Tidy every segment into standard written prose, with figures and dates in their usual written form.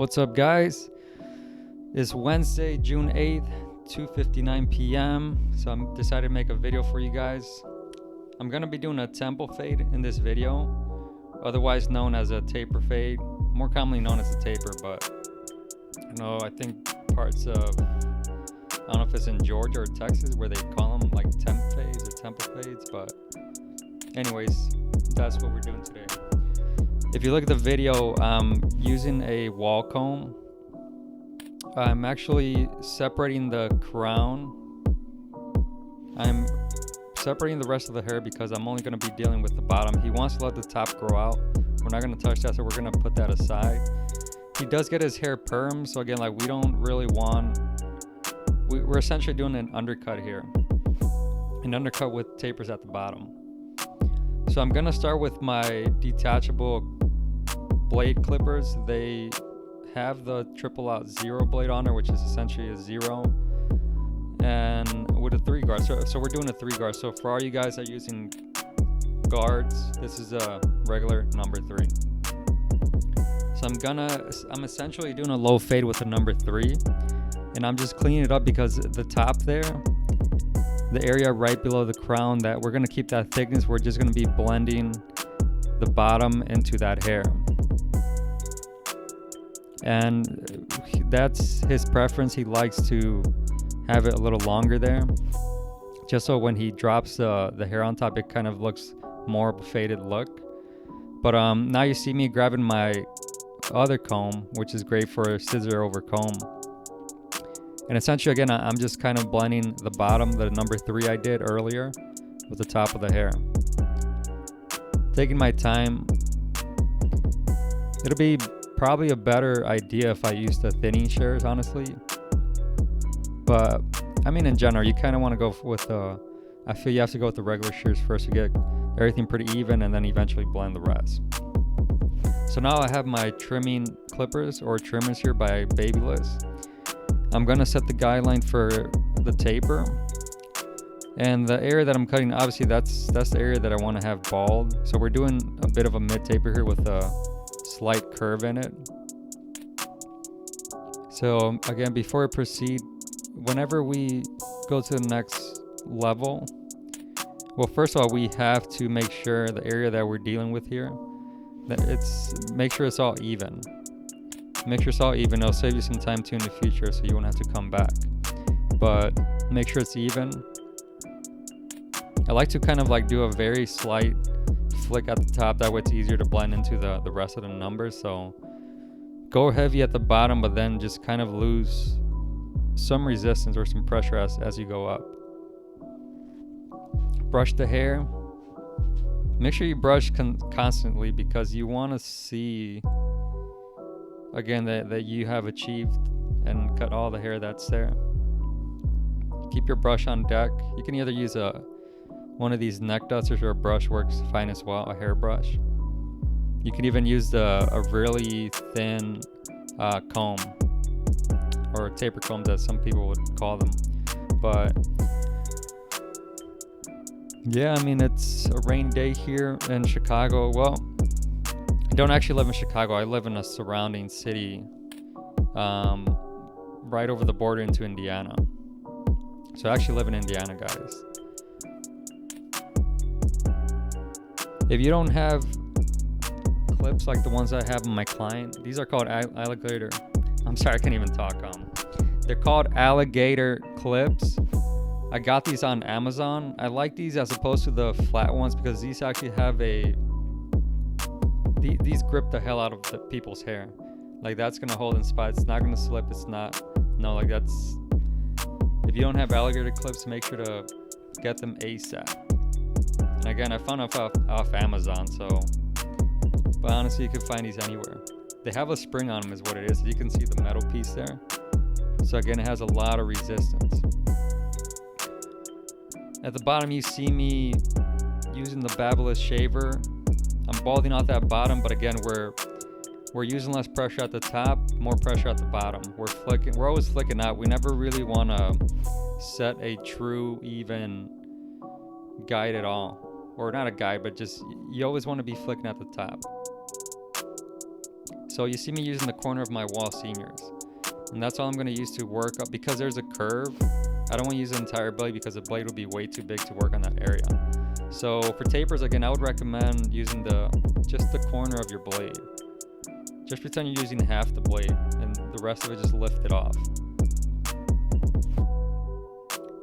What's up, guys? It's Wednesday, June 8th, 2:59 p.m. So I'm decided to make a video for you guys. I'm gonna be doing a tempo fade in this video, otherwise known as a taper fade, more commonly known as a taper, but I think parts of, I don't know if it's in Georgia or Texas where they call them like temp fades or tempo fades, but anyways, that's what we're doing today. If you look at the video, I'm using a wall comb. I'm actually separating the crown. I'm separating the rest of the hair because I'm only going to be dealing with the bottom. He wants to let the top grow out. We're not going to touch that, so we're going to put that aside. He does get his hair perm, so again, like, we don't really want, we're essentially doing an undercut here. An undercut with tapers at the bottom. So I'm going to start with my detachable blade clippers. They have the triple out zero blade on there, which is essentially a zero, and with a 3 guard. So we're doing a 3 guard. So for all you guys that are using guards, this is a regular number 3. So I'm essentially doing a low fade with a number 3, and I'm just cleaning it up because the top there, the area right below the crown, that we're going to keep that thickness. We're just going to be blending the bottom into that hair, and that's his preference. He likes to have it a little longer there, just so when he drops the hair on top, it kind of looks more of a faded look. But now you see me grabbing my other comb, which is great for scissor over comb. And essentially, again, I'm just kind of blending the bottom, the number 3 I did earlier, with the top of the hair. Taking my time. It'll be probably a better idea if I use the thinning shears, honestly. But, I mean, in general, you kind of want to go with I feel you have to go with the regular shears first to get everything pretty even, and then eventually blend the rest. So now I have my trimming clippers or trimmers here by Babyliss. I'm going to set the guideline for the taper, and the area that I'm cutting, obviously that's the area that I want to have bald. So we're doing a bit of a mid taper here with a slight curve in it. So again, before I proceed, whenever we go to the next level, well, first of all, we have to make sure the area that we're dealing with here, that make sure it's all even. Make sure it's all even. It'll save you some time too in the future, so you won't have to come back. But make sure it's even. I like to kind of like do a very slight flick at the top. That way it's easier to blend into the rest of the numbers. So go heavy at the bottom, but then just kind of lose some resistance or some pressure as you go up. Brush the hair. Make sure you brush constantly, because you want to see, again, that you have achieved and cut all the hair that's there. Keep your brush on deck. You can either use one of these neck dusters, or a brush works fine as well, a hairbrush. You can even use a really thin comb, or taper combs as some people would call them. But yeah, I mean, it's a rainy day here in Chicago. Well, I don't actually live in Chicago. I live in a surrounding city, right over the border into Indiana. So I actually live in Indiana, guys. If you don't have clips like the ones I have on my client, these are called alligator. I'm sorry, I can't even talk. They're called alligator clips. I got these on Amazon. I like these as opposed to the flat ones because these actually have these grip the hell out of the people's hair. Like, that's gonna hold in spot. It's not gonna slip. It's not, no, like, that's, if you don't have alligator clips, make sure to get them ASAP. And again, I found off Amazon, so, but honestly, you can find these anywhere. They have a spring on them is what it is. You can see the metal piece there. So again, it has a lot of resistance. At the bottom, you see me using the Babyliss shaver. I'm balding off that bottom, but again, we're using less pressure at the top, more pressure at the bottom. We're always flicking out. We never really want to set a true even guide at all, or not a guide, but just, you always want to be flicking at the top. So So you see me using the corner of my Wahl Seniors, and that's all I'm going to use to work up. Because there's a curve, I don't want to use the entire blade because the blade will be way too big to work on that area. So for tapers, again, I would recommend using just the corner of your blade. Just pretend you're using half the blade and the rest of it just lift it off.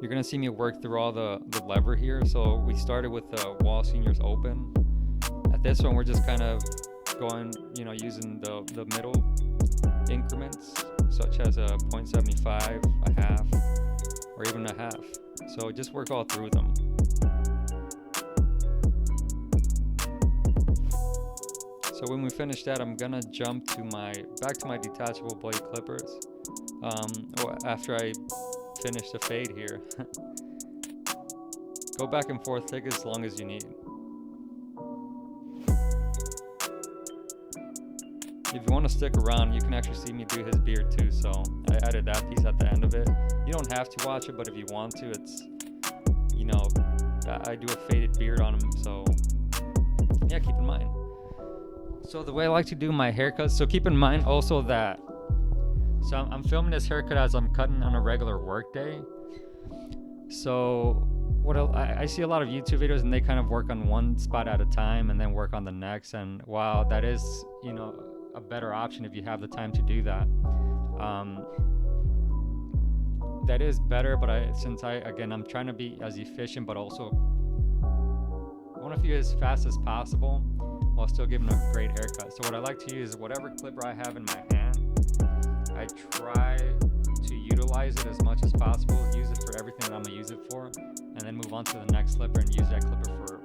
You're going to see me work through all the lever here. So we started with the Wahl Seniors open. At this one, we're just kind of going, using the middle increments, such as a 0.75, a half, or even a half. So just work all through them. So when we finish that, I'm gonna jump back to my detachable blade clippers. After I finish the fade here. Go back and forth, take as long as you need. If you want to stick around, you can actually see me do his beard too, so I added that piece at the end of it. You don't have to watch it, but if you want to, it's, I do a faded beard on him, so yeah, keep in mind. So the way I like to do my haircuts, so keep in mind also that, so I'm filming this haircut as I'm cutting on a regular work day. So I see a lot of YouTube videos and they kind of work on one spot at a time and then work on the next, and while that is, a better option if you have the time to do that. That is better, but I'm trying to be as efficient, but also I want to feel as fast as possible while still giving a great haircut. So what I like to use is whatever clipper I have in my hand, I try to utilize it as much as possible, use it for everything that I'm going to use it for, and then move on to the next clipper and use that clipper for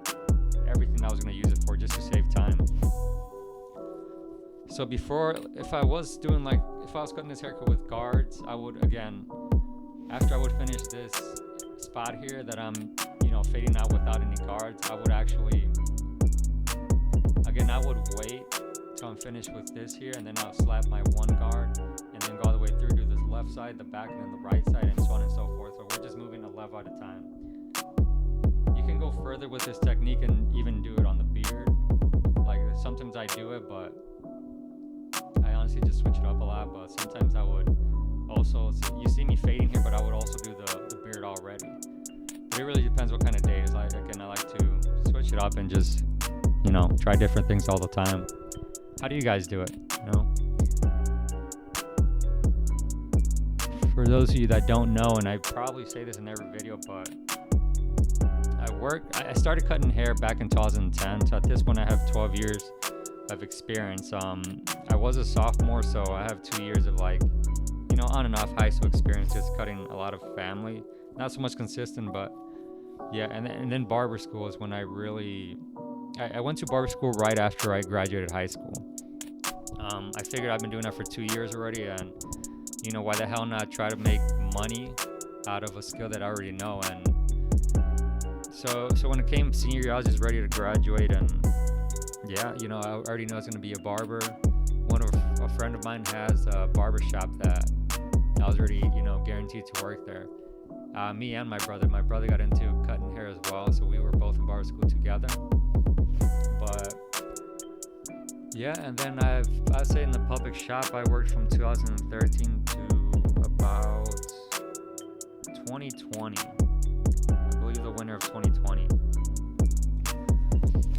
everything that I was going to use it for, just to save time. So before, if I was cutting this haircut with guards, I would, again, after I would finish this spot here that I'm, fading out without any guards, I would actually, again, I would wait till I'm finished with this here, and then I'll slap my one guard, and then go all the way through to this left side, the back, and then the right side, and so on and so forth. So we're just moving a level at a time. You can go further with this technique and even do it on the beard. Like, sometimes I do it, but I honestly just switch it up a lot. But sometimes I would also, you see me fading here, but I would also do the beard already. But it really depends what kind of day it is. Like, again, I like to switch it up and just, try different things all the time. How do you guys do it? For those of you that don't know, and I probably say this in every video, but I started cutting hair back in 2010. So at this point, I have 12 years of experience. I was a sophomore, so I have 2 years of on and off high school experience, just cutting a lot of family. Not so much consistent, but yeah. And then barber school is when I went to barber school right after I graduated high school. I figured I've been doing that for 2 years already, and why the hell not try to make money out of a skill that I already know. And so when it came senior year, I was just ready to graduate, and yeah, I already know it's going to be a barber. A friend of mine has a barber shop that I was already, guaranteed to work there. Me and my brother got into cutting hair as well, so we were both in barber school together. But yeah, and then I'd say in the public shop, I worked from 2013 to about 2020. I believe the winter of 2020.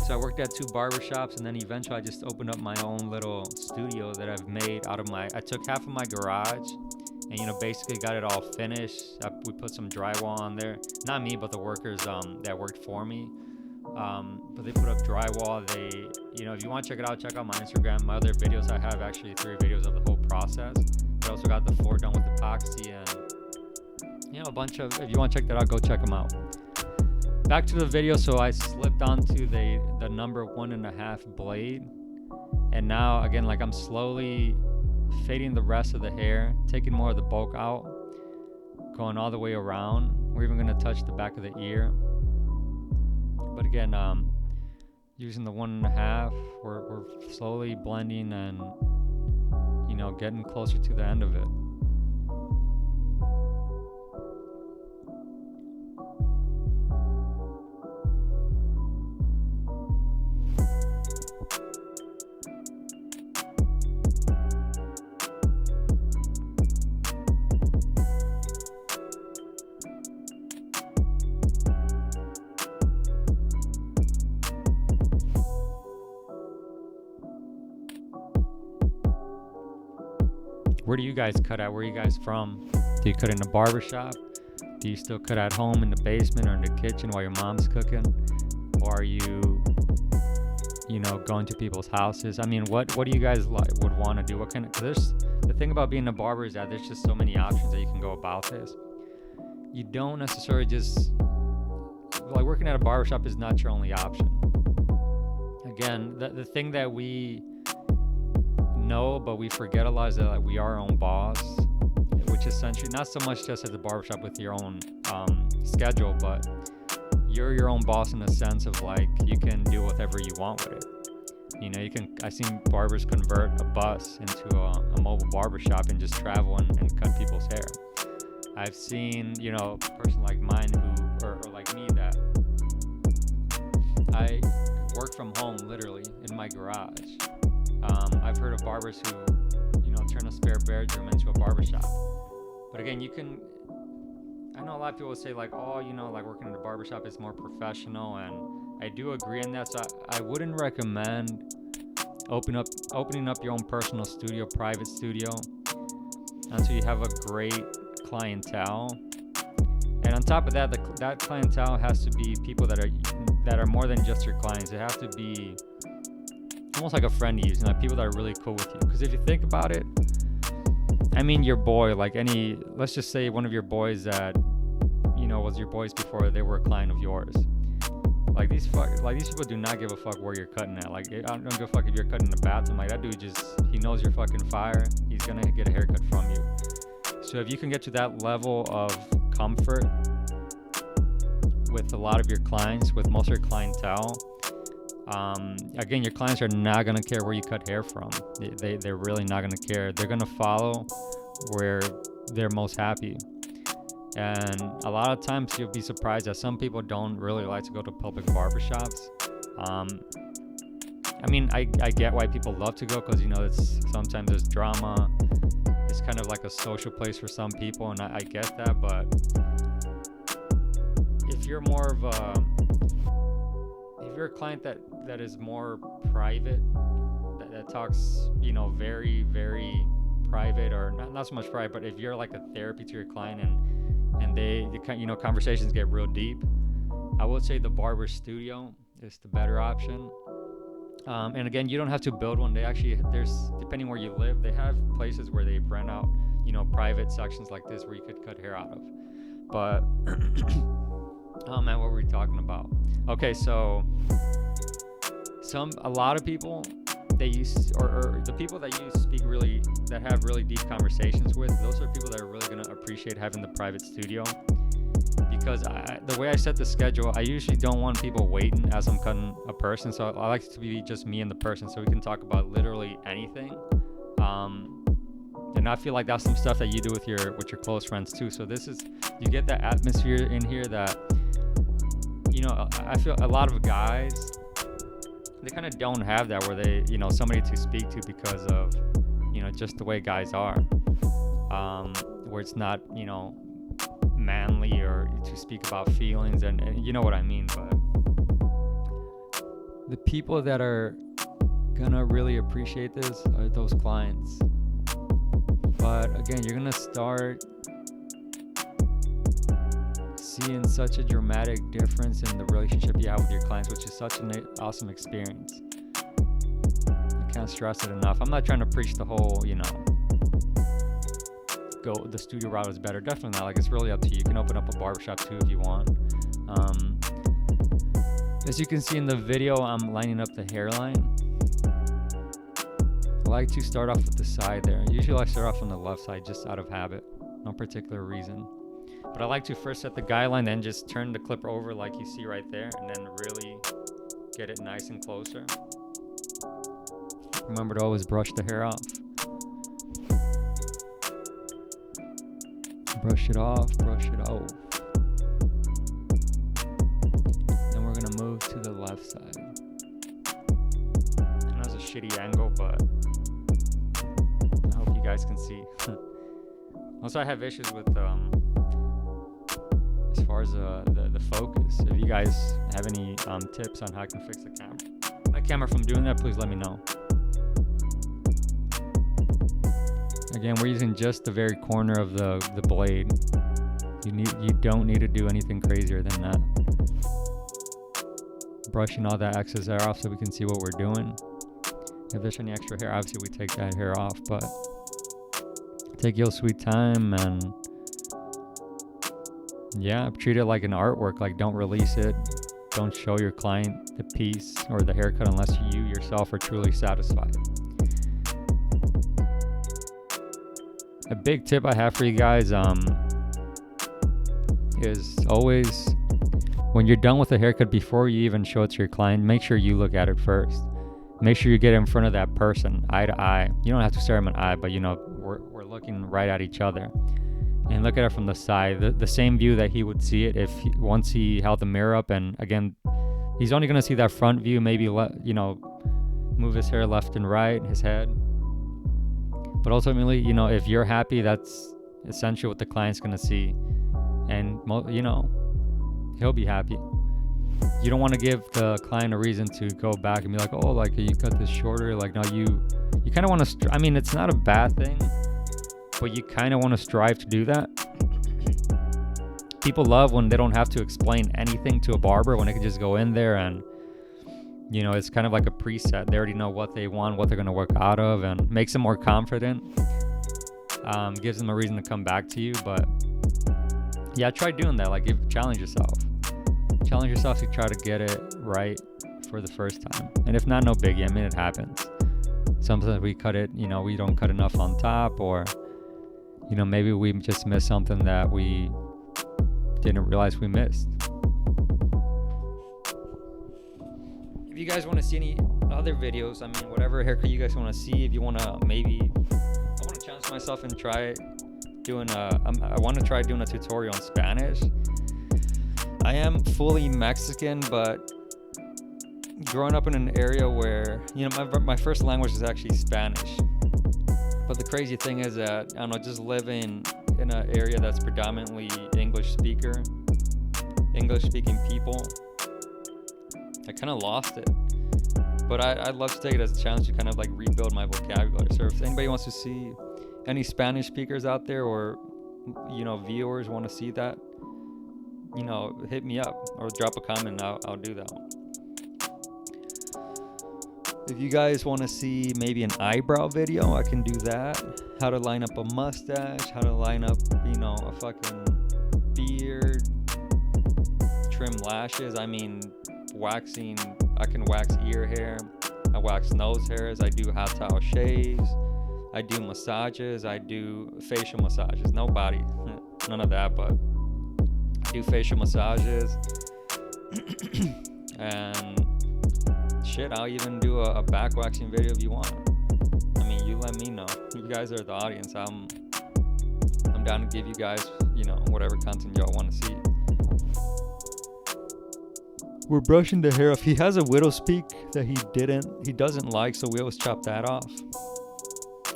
So I worked at 2 barbershops, and then eventually I just opened up my own little studio that I've made out of I took half of my garage and, basically got it all finished. We put some drywall on there. Not me, but the workers that worked for me. But they put up drywall. If you want to check it out, check out my Instagram. My other videos, I have actually 3 videos of the whole process. I also got the floor done with epoxy and, a bunch of, if you want to check that out, go check them out. Back to the video. So I slipped onto the number 1.5 blade, and now again, I'm slowly fading the rest of the hair, taking more of the bulk out, going all the way around. We're even going to touch the back of the ear. But again, using the 1.5, we're slowly blending and getting closer to the end of it. Where do you guys cut at? Where are you guys from? Do you cut in a barbershop? Do you still cut at home in the basement or in the kitchen while your mom's cooking? Or are you, going to people's houses? I mean, what do you guys would want to do? What kind of? Cause the thing about being a barber is that there's just so many options that you can go about this. You don't necessarily just working at a barbershop is not your only option. Again, the thing that we know but we forget a lot is that we are our own boss, which essentially not so much just at the barbershop with your own schedule, but you're your own boss in the sense of you can do whatever you want with it. I've seen barbers convert a bus into a mobile barbershop and just travel and cut people's hair. I've seen, a person like mine or like me, that I work from home literally in my garage. I've heard of barbers who, turn a spare bedroom into a barbershop. But again, I know a lot of people say working in a barbershop is more professional, and I do agree on that. So I wouldn't recommend opening up your own personal studio, private studio, until you have a great clientele. And on top of that, that clientele has to be people that are more than just your clients. They have to be almost like a friend to you, people that are really cool with you. Because if you think about it, I mean, your boy, let's just say one of your boys that, was your boys before they were a client of yours. These people do not give a fuck where you're cutting at. I don't give a fuck if you're cutting in the bathroom. That dude he knows you're fucking fire. He's gonna get a haircut from you. So if you can get to that level of comfort with a lot of your clients, with most of your clientele, again, your clients are not going to care where you cut hair from. They're really not going to care. They're going to follow where they're most happy. And a lot of times you'll be surprised that some people don't really like to go to public barbershops. I mean, I get why people love to go, because, sometimes there's drama. It's kind of like a social place for some people, and I get that. But if you're more of if you're a client that is more private, that talks, very, very private, or not so much private, but if you're like a therapy to your client and they conversations get real deep, I would say the barber studio is the better option. And again, you don't have to build one. There's depending where you live, they have places where they rent out, private sections like this where you could cut hair out of. But oh man, what were we talking about? Okay, so a lot of people or the people that you that have really deep conversations with, those are people that are really gonna appreciate having the private studio. Because the way I set the schedule, I usually don't want people waiting as I'm cutting a person. So I like it to be just me and the person, so we can talk about literally anything. And I feel like that's some stuff that you do with your close friends too. So you get that atmosphere in here that, I feel a lot of guys, they kind of don't have that, where they, somebody to speak to because of, just the way guys are. Where it's not, manly or to speak about feelings, and you know what I mean. But the people that are gonna really appreciate this are those clients. But again, you're gonna start seeing such a dramatic difference in the relationship you have with your clients, which is such an awesome experience. I can't stress it enough. I'm not trying to preach the whole, the studio route is better. Definitely not. It's really up to you. You can open up a barbershop too if you want. As you can see in the video, I'm lining up the hairline. I like to start off with the side there. Usually I start off on the left side just out of habit, no particular reason. But I like to first set the guideline, then just turn the clipper over like you see right there, and then really get it nice and closer. Remember to always brush the hair off. Brush it off, brush it off. Then we're gonna move to the left side. I know it's a shitty angle, but I hope you guys can see. Also, I have issues with as far as the focus. If you guys have any tips on how I can fix the camera from doing that, please let me know. Again, we're using just the very corner of the blade. You don't need to do anything crazier than that. Brushing all that excess hair off so we can see what we're doing. If there's any extra hair, obviously we take that hair off, but take your sweet time and yeah, treat it like an artwork. Like, don't release it. Don't show your client the piece or the haircut unless you yourself are truly satisfied. A big tip I have for you guys is always, when you're done with the haircut, before you even show it to your client, make sure you look at it first. Make sure you get in front of that person, eye to eye. You don't have to stare them in the eye, but you know, we're looking right at each other. And look at it from the side, the same view that he would see it once he held the mirror up. And again, he's only going to see that front view, maybe move his hair left and right, his head. But ultimately, you know, if you're happy, that's essentially what the client's going to see. And, you know, he'll be happy. You don't want to give the client a reason to go back and be like, oh, like, you cut this shorter. Like, no, you kind of want to, I mean, it's not a bad thing, but you kind of want to strive to do that. People love when they don't have to explain anything to a barber, when they can just go in there and, you know, it's kind of like a preset. They already know what they want, what they're going to work out of, and makes them more confident. Gives them a reason to come back to you. But yeah, try doing that. Like, challenge yourself. Challenge yourself to try to get it right for the first time. And if not, no biggie. I mean, it happens. Sometimes we cut it, you know, we don't cut enough on top, or, you know, maybe we just missed something that we didn't realize we missed. If you guys want to see any other videos, I mean, whatever haircut you guys want to see, if you want to I want to challenge myself and try doing I want to try doing a tutorial in Spanish. I am fully Mexican, but growing up in an area where, you know, my first language is actually Spanish. But the crazy thing is that, I don't know, just living in an area that's predominantly English speaking people, I kind of lost it. But I'd love to take it as a challenge to kind of like rebuild my vocabulary. So if anybody wants to see any Spanish speakers out there, or, you know, viewers want to see that, you know, hit me up or drop a comment. I'll do that one. If you guys want to see maybe an eyebrow video, I can do that. How to line up a mustache, how to line up, you know, a fucking beard, trim lashes. I mean, waxing, I can wax ear hair, I wax nose hairs, I do hot towel shaves, I do massages, I do facial massages. No body, none of that, but I do facial massages. And shit, I'll even do a back waxing video if you want. I mean, you let me know. You guys are the audience. I'm down to give you guys, you know, whatever content y'all want to see. We're brushing the hair off. He has a widow's peak that he doesn't like, so we always chop that off.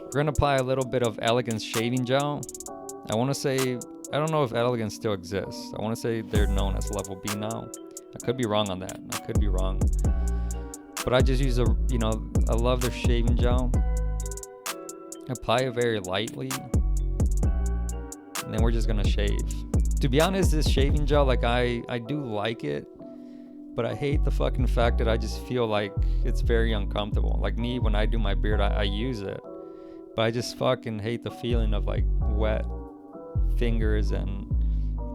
We're gonna apply a little bit of Elegance shaving gel. I want to say, I don't know if Elegance still exists. I want to say they're known as Level B now. I could be wrong on that. I could be wrong. But I just use I love their shaving gel. Apply it very lightly. And then we're just gonna shave. To be honest, this shaving gel, like, I do like it, but I hate the fucking fact that I just feel like it's very uncomfortable. Like me, when I do my beard, I use it, but I just fucking hate the feeling of like wet fingers and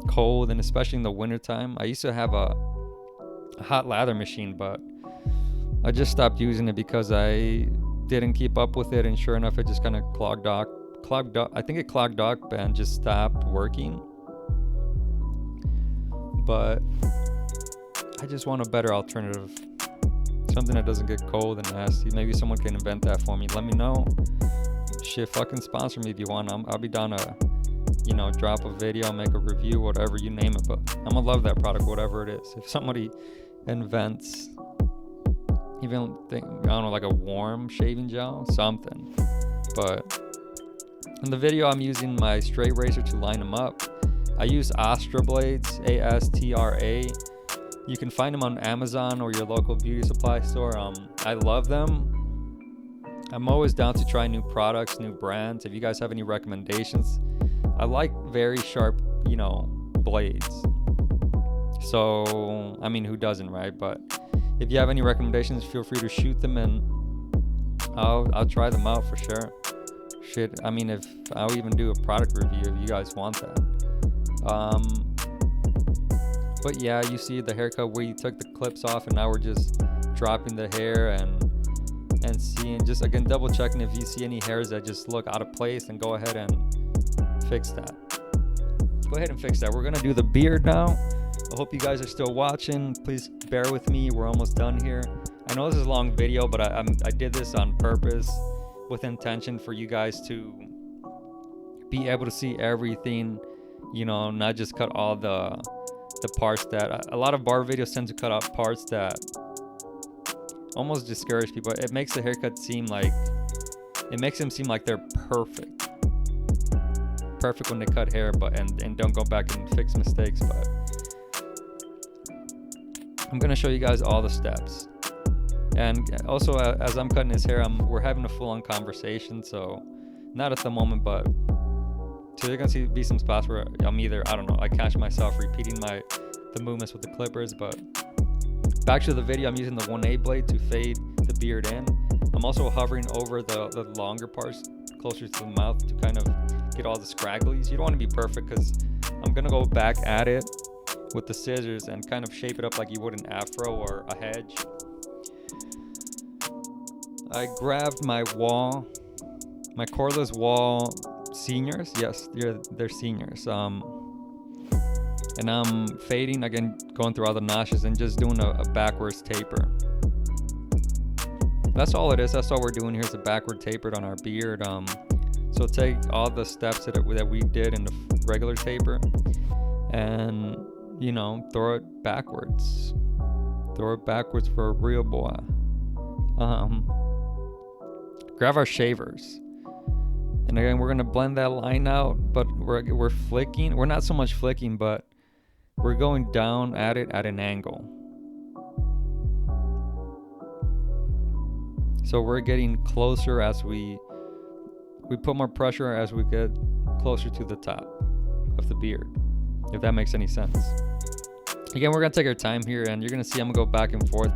cold, and especially in the wintertime. I used to have a hot lather machine, but I just stopped using it because I didn't keep up with it, and sure enough, it just kind of clogged up. I think it clogged up and just stopped working. But I just want a better alternative, something that doesn't get cold and nasty. Maybe someone can invent that for me. Let me know. Shit, fucking sponsor me if you want. I'll be down to, you know, drop a video, make a review, whatever, you name it. But I'm gonna love that product, whatever it is. If somebody invents even I don't know, like a warm shaving gel, something. But in the video, I'm using my straight razor to line them up. I use Astra blades, ASTRA. You can find them on Amazon or your local beauty supply store. I love them. I'm always down to try new products, new brands. If you guys have any recommendations, I like very sharp, you know, blades. So, I mean, who doesn't, right? But if you have any recommendations, feel free to shoot them, and I'll try them out for sure. Shit, I mean, if I'll even do a product review if you guys want that. But yeah, you see the haircut where you took the clips off, and now we're just dropping the hair and seeing, just again double checking if you see any hairs that just look out of place, and go ahead and fix that. Go ahead and fix that. We're gonna do the beard now. I hope you guys are still watching. Please bear with me. We're almost done here. I know this is a long video, but I did this on purpose with intention for you guys to be able to see everything, you know, not just cut all the parts that a lot of barber videos tend to cut out parts that almost discourage people. It makes the haircut seem like, it makes them seem like they're perfect when they cut hair, but and don't go back and fix mistakes. But I'm gonna show you guys all the steps. And also, as I'm cutting his hair, we're having a full-on conversation, so not at the moment, but so you're gonna be some spots where I'm either, I don't know, I catch myself repeating the movements with the clippers. But back to the video, I'm using the 1A blade to fade the beard in. I'm also hovering over the longer parts closer to the mouth to kind of get all the scragglies. You don't want to be perfect, because I'm gonna go back at it with the scissors and kind of shape it up like you would an afro or a hedge. I grabbed my cordless wall seniors. Yes, they're seniors. And I'm fading again, going through all the notches and just doing a backwards taper. That's all it is. That's all we're doing here is a backward tapered on our beard. So take all the steps that we did in the regular taper, and you know, throw it backwards. Throw it backwards for a real boy. Grab our shavers, and again we're gonna blend that line out, but we're flicking. We're not so much flicking, but we're going down at it at an angle. So we're getting closer as we put more pressure as we get closer to the top of the beard, if that makes any sense. Again, we're gonna take our time here, and you're gonna see I'm gonna go back and forth,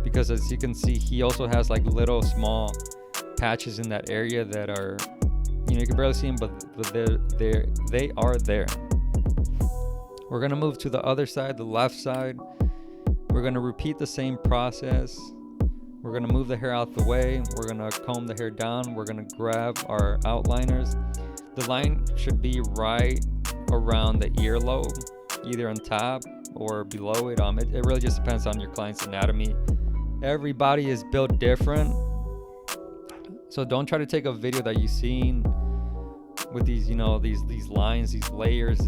because as you can see, he also has like little small patches in that area that are, you know, you can barely see them, but they are there. We're gonna move to the other side, the left side. We're gonna repeat the same process. We're gonna move the hair out the way. We're gonna comb the hair down. We're gonna grab our outliners. The line should be right around the earlobe, either on top or below it. It really just depends on your client's anatomy. Everybody is built different, so don't try to take a video that you've seen with these, you know, these lines, these layers,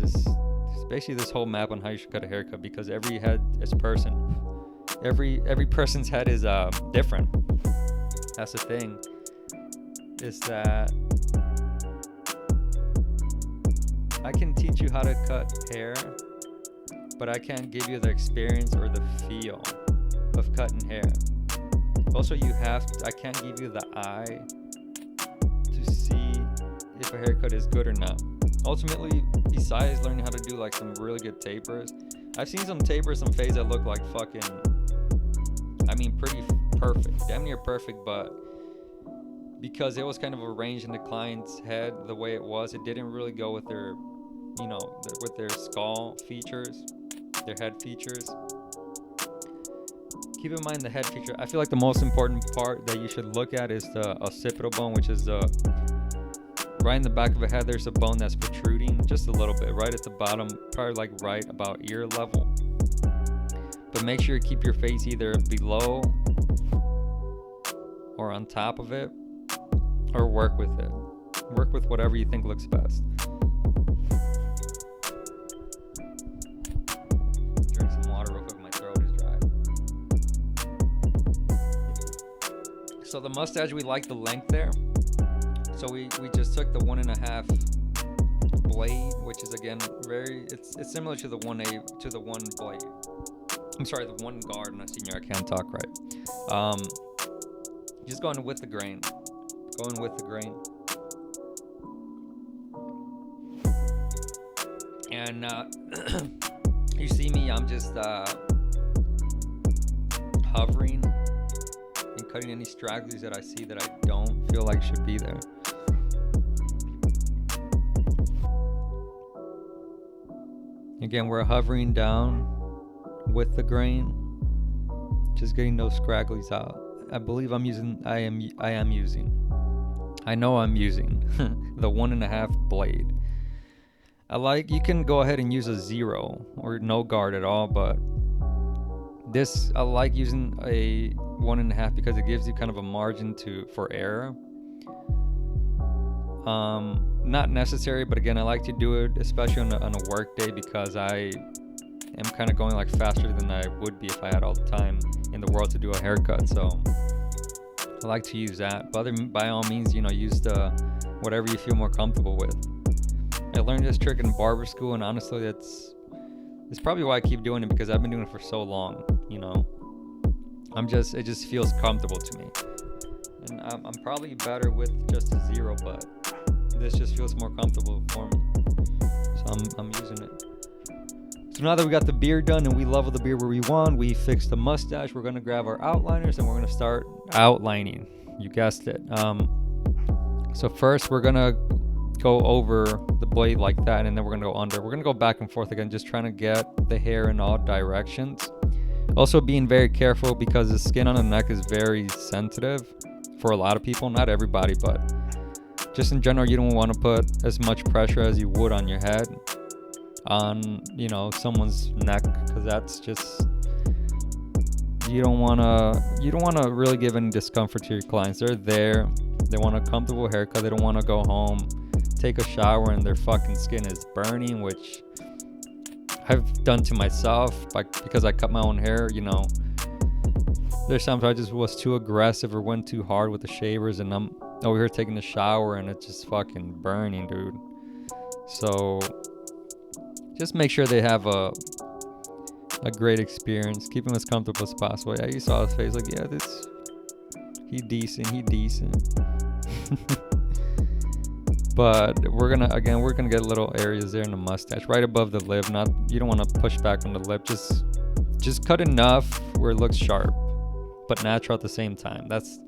basically this whole map on how you should cut a haircut, because every head is person. Every person's head is different. That's the thing, is that I can teach you how to cut hair, but I can't give you the experience or the feel of cutting hair. Also, I can't give you the eye to see if a haircut is good or not. Ultimately, besides learning how to do like some really good tapers, I've seen some tapers, some fades that look like fucking, I mean, pretty perfect, damn near perfect, but because it was kind of arranged in the client's head the way it was, it didn't really go with their, you know, with their skull features, their head features. Keep in mind the head feature. I feel like the most important part that you should look at is the occipital bone, which is right in the back of the head. There's a bone that's protruding just a little bit, right at the bottom, probably like right about ear level. But make sure you keep your face either below or on top of it, or work with it. Work with whatever you think looks best. Drink some water real quick, my throat is dry. So the mustache, we like the length there. So we just took the 1.5 blade, which is again it's similar to the 1A, to the one blade. I'm sorry, the one guard, not senior, I can't talk right. Just going with the grain. Going with the grain. And you see me, I'm just hovering and cutting any stragglers that I see that I don't feel like should be there. Again, we're hovering down with the grain, just getting those scragglies out. I believe I am using the 1.5 blade. You can go ahead and use a 0 or no guard at all, but this, I like using a 1.5 because it gives you kind of a margin for error. Not necessary, but again, I like to do it, especially on a work day, because I am kind of going like faster than I would be if I had all the time in the world to do a haircut. So I like to use that. But by all means, use the whatever you feel more comfortable with. I learned this trick in barber school, and honestly, it's probably why I keep doing it, because I've been doing it for so long. It just feels comfortable to me, and I'm probably better with just a 0, but this just feels more comfortable for me, so I'm using it. So now that we got the beard done and we level the beard where we want, we fixed the mustache, we're gonna grab our outliners and we're gonna start outlining. You guessed it. So first we're gonna go over the blade like that, and then we're gonna go under. We're gonna go back and forth again, just trying to get the hair in all directions. Also being very careful, because the skin on the neck is very sensitive for a lot of people, not everybody, but just in general, you don't want to put as much pressure as you would on your head on someone's neck, because that's just, you don't want to really give any discomfort to your clients. They're there, they want a comfortable haircut, they don't want to go home, take a shower, and their fucking skin is burning, which I've done to myself, because I cut my own hair. There's times I just was too aggressive or went too hard with the shavers, and I'm over here taking a shower and it's just fucking burning, dude. So just make sure they have a great experience. Keep them as comfortable as possible. Yeah, you saw his face, like, yeah, he decent. But we're gonna get little areas there in the mustache, right above the lip. You don't want to push back on the lip. Just cut enough where it looks sharp, but natural at the same time. That's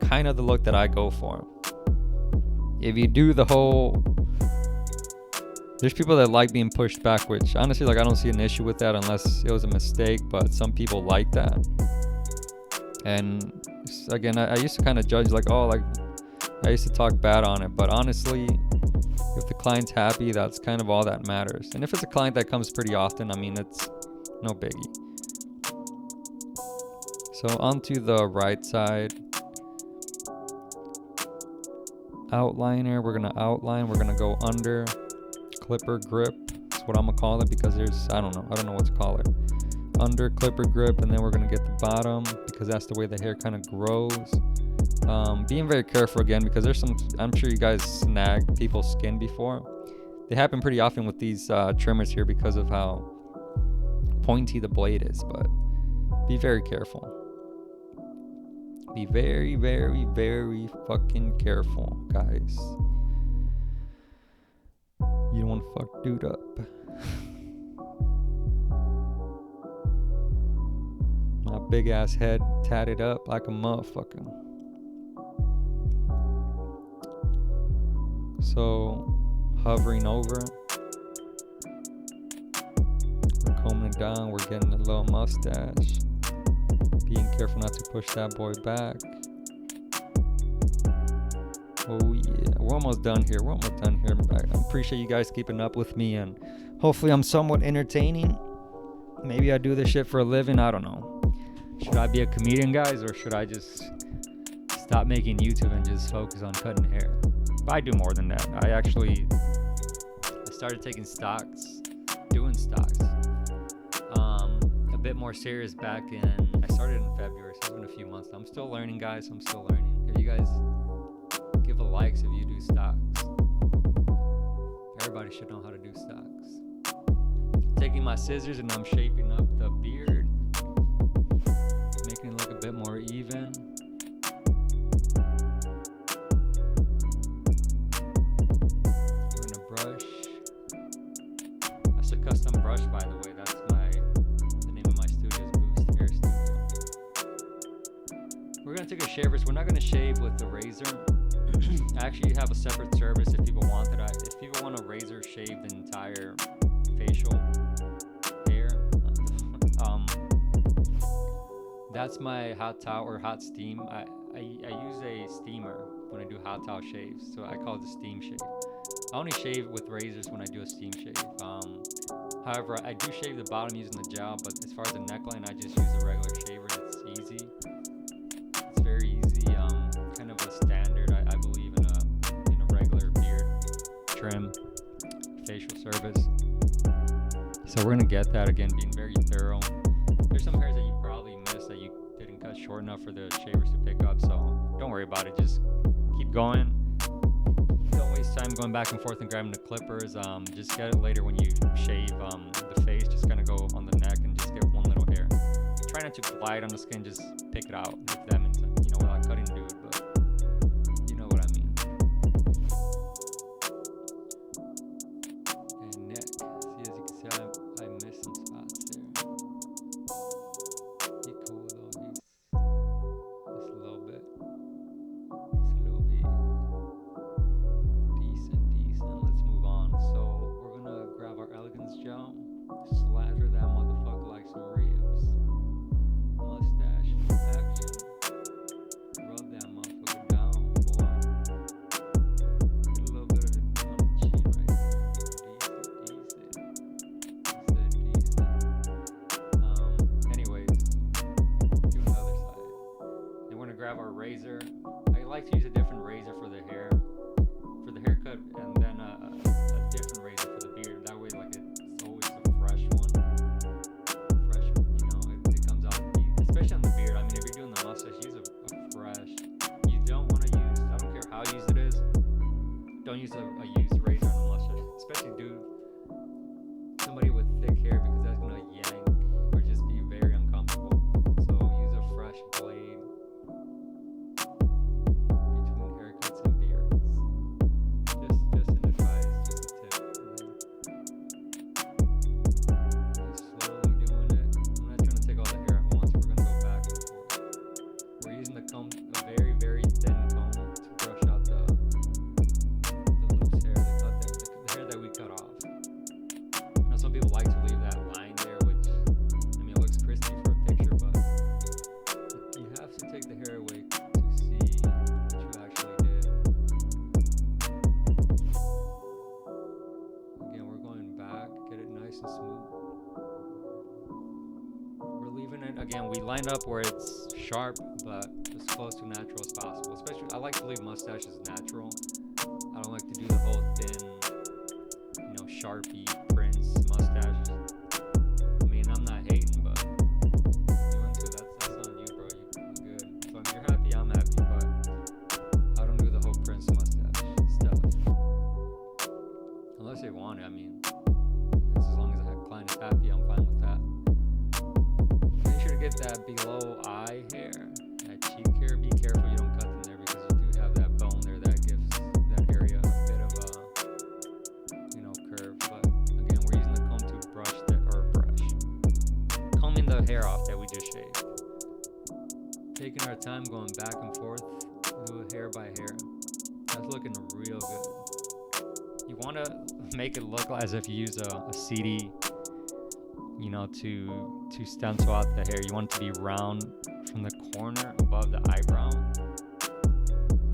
kind of the look that I go for. If you do the whole, there's people that like being pushed back, which honestly, I don't see an issue with that unless it was a mistake, but some people like that. And again, I used to kind of judge, I used to talk bad on it, but honestly, if the client's happy, that's kind of all that matters. And if it's a client that comes pretty often, it's no biggie. So onto the right side. Outliner, we're gonna outline, we're gonna go under. Clipper grip, that's what I'm gonna call it, because I don't know what to call it. Under clipper grip, and then we're gonna get the bottom, because that's the way the hair kind of grows. Being very careful again, because I'm sure you guys snagged people's skin before. They happen pretty often with these trimmers here because of how pointy the blade is, but be very careful. Be very, very, very fucking careful, guys. You don't want to fuck dude up. My big ass head tatted up like a motherfucker. So, hovering over. We're combing it down. We're getting a little mustache. Being careful not to push that boy back. Oh yeah, we're almost done here. I appreciate you guys keeping up with me, and hopefully I'm somewhat entertaining. Maybe I do this shit for a living. I don't know. Should I be a comedian, guys, or should I just stop making YouTube and just focus on cutting hair? But I do more than that. I started taking stocks, doing stocks. A bit more serious back in, I started in February, so it's been a few months. I'm still learning, guys. I'm still learning. If you guys give a likes if you do stocks. Everybody should know how to do stocks. Taking my scissors and I'm shaping up the beard, making it look a bit more even. particular shavers, we're not going to shave with the razor. I actually have a separate service if people want it. If people want a razor shave the entire facial hair, that's my hot towel or hot steam. I use a steamer when I do hot towel shaves, so I call it the steam shave. I only shave with razors when I do a steam shave. However, I do shave the bottom using the gel, but as far as the neckline, I just use a regular shaver. It's easy. It's very easy. Kind of a standard, I believe, in a regular beard trim facial service. So we're gonna get that again, being very thorough. There's some hairs that you probably missed that you didn't cut short enough for the shavers to pick up. So don't worry about it. Just keep going. Don't waste time going back and forth and grabbing the clippers. Just get it later when you shave the face. Just kind of go on the neck and just get one little hair. Try not to glide on the skin. Just pick it out if that means, without cutting the dude. But you know what I mean. And neck. See, as you can see, I missed some spots there. He cool though. He's just a little bit. Decent. Let's move on. So we're gonna grab our Elegance gel, slather that motherfucker like some ribs. Mustache action. Rub that motherfucker down, boy. Get a little bit of it on the chin right there. Decent. Anyways, doing the other side. Then we're gonna grab our razor. I like to use a different razor for the hair. For the haircut, and then a different razor for the beard. That way, like, it's always a fresh one. Fresh, it comes out, especially on the beard. I mean, if you're doing the mustache, use a fresh. You don't want to use, I don't care how used it is, don't use a used razor on the mustache. Especially, somebody with thick hair, because that's going to yank or just be very uncomfortable. So use a fresh blade between haircuts and beards. Just an advice, just a tip. Just slowly doing it. I'm not trying to take all the hair at once. We're gonna go back and forth. We're using the comb, a very, very thin comb, to brush out the loose hair, the hair that we cut off. Now, some people like to leave that line there, which, it looks crispy for a picture, but you have to take the hair away to see what you actually did. Again, we're going back, get it nice and smooth. We're leaving it, again, we line up where it's sharp, but as close to natural as possible. Especially, I like to leave mustaches natural. I don't like to do the whole thin, Sharpie, Prince mustache. I'm not hating, but you into that's on you, bro. You good. So if you're happy, I'm happy, but I don't do the whole Prince mustache stuff. Unless they want it, as long as the client is happy, I'm fine with that. Make sure to get that below eye hair, that cheek hair. Be careful you don't cut them there, because you do have that bone there that gives that area a bit of a, curve. But again, we're using the comb to combing the hair off that we just shaved. Taking our time, going back and forth, do it hair by hair. That's looking real good. You want to make it look as if you use a CD, to stencil out the hair. You want it to be round from the corner above the eyebrow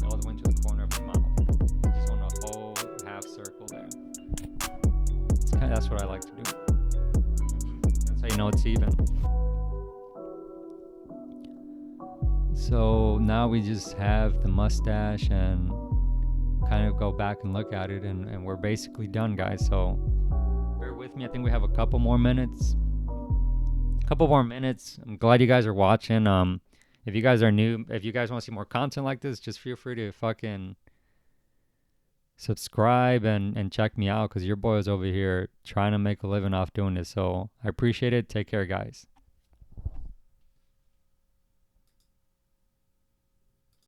all the way to the corner of the mouth. You just want a whole half circle there. That's what I like to do. That's how you know it's even. So now we just have the mustache and kind of go back and look at it, and we're basically done, guys. So bear with me. I think we have a couple more minutes. I'm glad you guys are watching. If you guys are new, if you guys want to see more content like this, just feel free to fucking subscribe and check me out, because your boy is over here trying to make a living off doing this. So I appreciate it. Take care, guys.